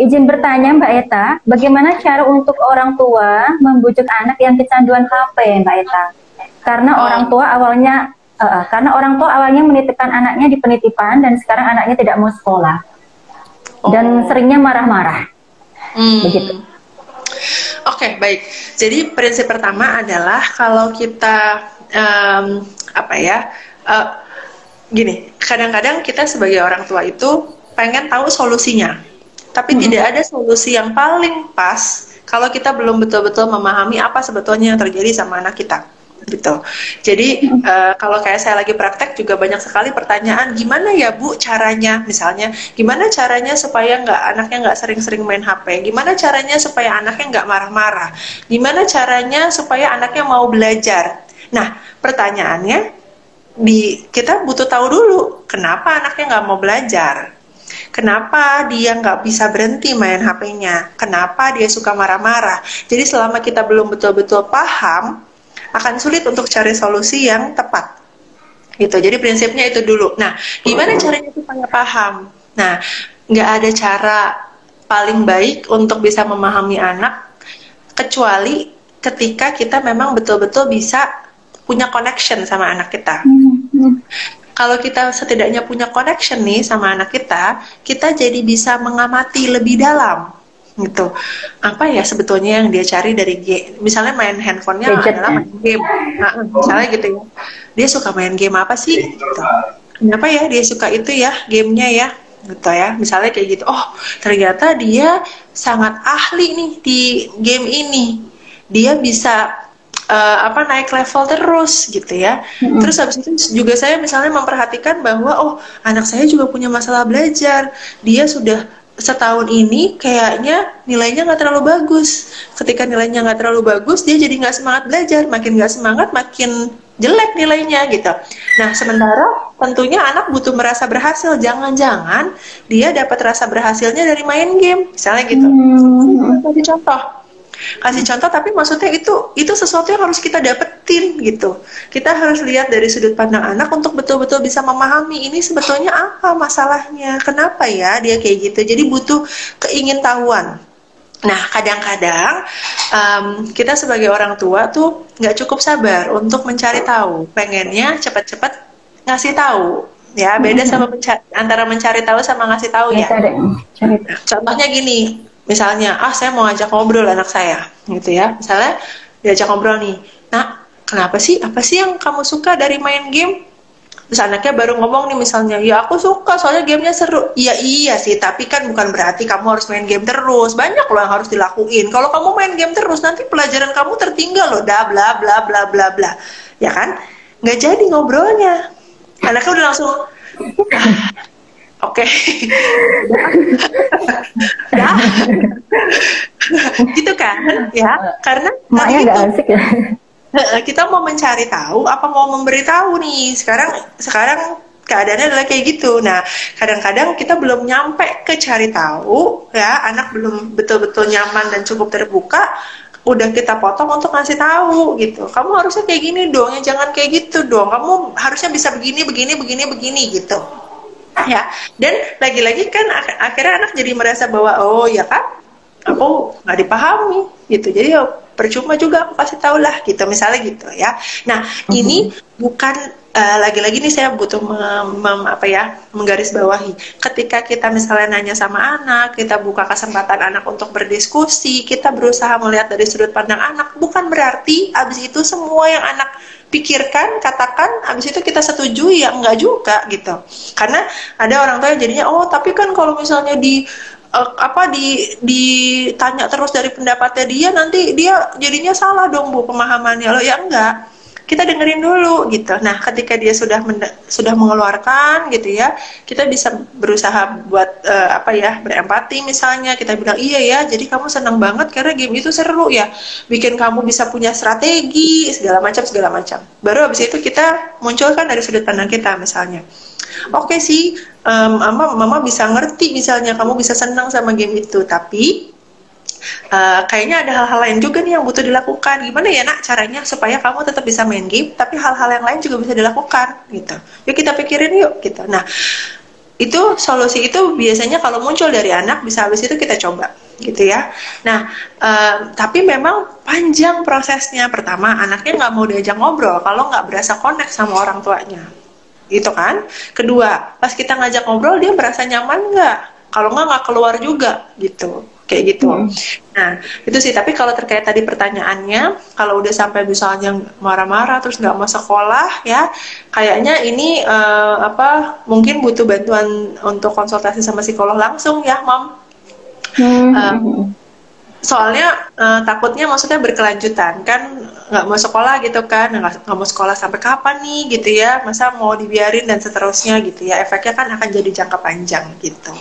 Izin bertanya Mbak Eta, bagaimana cara untuk orang tua membujuk anak yang kecanduan HP, Mbak Eta? Karena orang Oh, tua awalnya menitipkan anaknya di penitipan dan sekarang anaknya tidak mau sekolah dan oh. seringnya marah-marah. Begitu. Hmm. Oke, baik. Jadi prinsip pertama adalah kalau kita apa ya, eh, gini, kadang-kadang kita sebagai orang tua itu pengen tahu solusinya, tapi Mm-mm. tidak ada solusi yang paling pas kalau kita belum betul-betul memahami apa sebetulnya yang terjadi sama anak kita. Gitu. Jadi kalau kayak saya lagi praktek juga banyak sekali pertanyaan, gimana ya Bu caranya, misalnya, gimana caranya supaya anaknya nggak sering-sering main HP, gimana caranya supaya anaknya nggak marah-marah, gimana caranya supaya anaknya mau belajar. Nah, pertanyaannya kita butuh tahu dulu kenapa anaknya nggak mau belajar. Kenapa dia nggak bisa berhenti main HP-nya? Kenapa dia suka marah-marah? Jadi selama kita belum betul-betul paham, akan sulit untuk cari solusi yang tepat. Gitu. Jadi prinsipnya itu dulu. Nah, gimana caranya supaya paham? Nah, nggak ada cara paling baik untuk bisa memahami anak kecuali ketika kita memang betul-betul bisa punya connection sama anak kita. Mm-mm. Kalau kita setidaknya punya connection nih sama anak kita, kita jadi bisa mengamati lebih dalam gitu. Apa ya sebetulnya yang dia cari dari game? Misalnya main handphonenya adalah Gadgetnya. main game. Nah, misalnya gitu ya. Dia suka main game apa sih? Gitu. Kenapa ya dia suka itu ya gamenya ya? Gitu ya. Misalnya kayak gitu. Oh, ternyata dia sangat ahli nih di game ini. Dia bisa naik level terus gitu ya. Terus Mm-mm. habis itu juga saya misalnya memperhatikan bahwa oh anak saya juga punya masalah belajar. Dia sudah setahun ini kayaknya nilainya nggak terlalu bagus. Ketika nilainya nggak terlalu bagus, dia jadi nggak semangat belajar. Makin nggak semangat, makin jelek nilainya gitu. Nah sementara tentunya anak butuh merasa berhasil. Jangan-jangan dia dapat rasa berhasilnya dari main game, misalnya gitu. Mm-mm. Kasih contoh, tapi maksudnya itu sesuatu yang harus kita dapetin gitu. Kita harus lihat dari sudut pandang anak untuk betul-betul bisa memahami ini sebetulnya apa masalahnya, kenapa ya dia kayak gitu. Jadi butuh keingintahuan. Nah, kadang-kadang kita sebagai orang tua tuh nggak cukup sabar untuk mencari tahu, pengennya cepat-cepat ngasih tahu. Ya, beda sama Mm-mm. antara mencari tahu sama ngasih tahu Ya, ya. cari. Contohnya gini, misalnya, saya mau ngajak ngobrol anak saya, gitu ya. Misalnya diajak ngobrol nih, nah, kenapa sih? Apa sih yang kamu suka dari main game? Terus anaknya baru ngomong nih misalnya, ya aku suka soalnya gamenya seru. Iya iya sih, tapi kan bukan berarti kamu harus main game terus. Banyak loh yang harus dilakuin. Kalau kamu main game terus, nanti pelajaran kamu tertinggal loh. Dah bla bla bla bla bla. Ya kan? Nggak jadi ngobrolnya. Anaknya udah langsung, oke, dah, gitu kan? Ya, karena Maknya nggak itu asik ya. kita mau mencari tahu apa mau memberi tahu nih. Sekarang keadaannya adalah kayak gitu. Nah, kadang-kadang kita belum nyampe ke cari tahu, ya, anak belum betul-betul nyaman dan cukup terbuka, udah kita potong untuk ngasih tahu gitu. Kamu harusnya kayak gini dong, ya jangan kayak gitu dong. Kamu harusnya bisa begini, begini, begini, begini gitu. Ya, dan lagi-lagi kan akhirnya anak jadi merasa bahwa oh ya kan aku nggak dipahami gitu, jadi ya percuma juga aku kasih tau lah gitu, misalnya gitu ya. Nah ini Mm-mm. bukan lagi-lagi nih saya butuh menggarisbawahi, ketika kita misalnya nanya sama anak, kita buka kesempatan anak untuk berdiskusi, kita berusaha melihat dari sudut pandang anak, bukan berarti abis itu semua yang anak pikirkan, katakan, abis itu kita setujui, ya enggak juga gitu. Karena ada orang tua yang jadinya, oh tapi kan kalau misalnya ditanya terus dari pendapatnya dia, nanti dia jadinya salah dong Bu pemahamannya. Loh ya enggak, kita dengerin dulu gitu. Nah ketika dia sudah mengeluarkan gitu ya, kita bisa berusaha buat berempati, misalnya kita bilang iya ya, jadi kamu senang banget karena game itu seru ya, bikin kamu bisa punya strategi segala macam. Baru habis itu kita munculkan dari sudut pandang kita, misalnya oke sih, mama bisa ngerti misalnya kamu bisa senang sama game itu, tapi kayaknya ada hal-hal lain juga nih yang butuh dilakukan. Gimana ya nak caranya supaya kamu tetap bisa main game, tapi hal-hal yang lain juga bisa dilakukan gitu. Yuk kita pikirin yuk gitu. Nah itu solusi itu biasanya kalau muncul dari anak bisa habis itu kita coba gitu ya. Nah, tapi memang panjang prosesnya. Pertama, anaknya nggak mau diajak ngobrol kalau nggak berasa connect sama orang tuanya, gitu kan. Kedua, pas kita ngajak ngobrol dia merasa nyaman nggak? Kalau nggak keluar juga gitu, kayak gitu. Nah, itu sih. Tapi kalau terkait tadi pertanyaannya, kalau udah sampai misalnya marah-marah terus nggak mau sekolah ya, kayaknya ini mungkin butuh bantuan untuk konsultasi sama psikolog langsung ya, Mom. Soalnya takutnya maksudnya berkelanjutan kan, nggak mau sekolah gitu kan, nggak mau sekolah sampai kapan nih gitu ya, masa mau dibiarin dan seterusnya gitu ya, efeknya kan akan jadi jangka panjang gitu.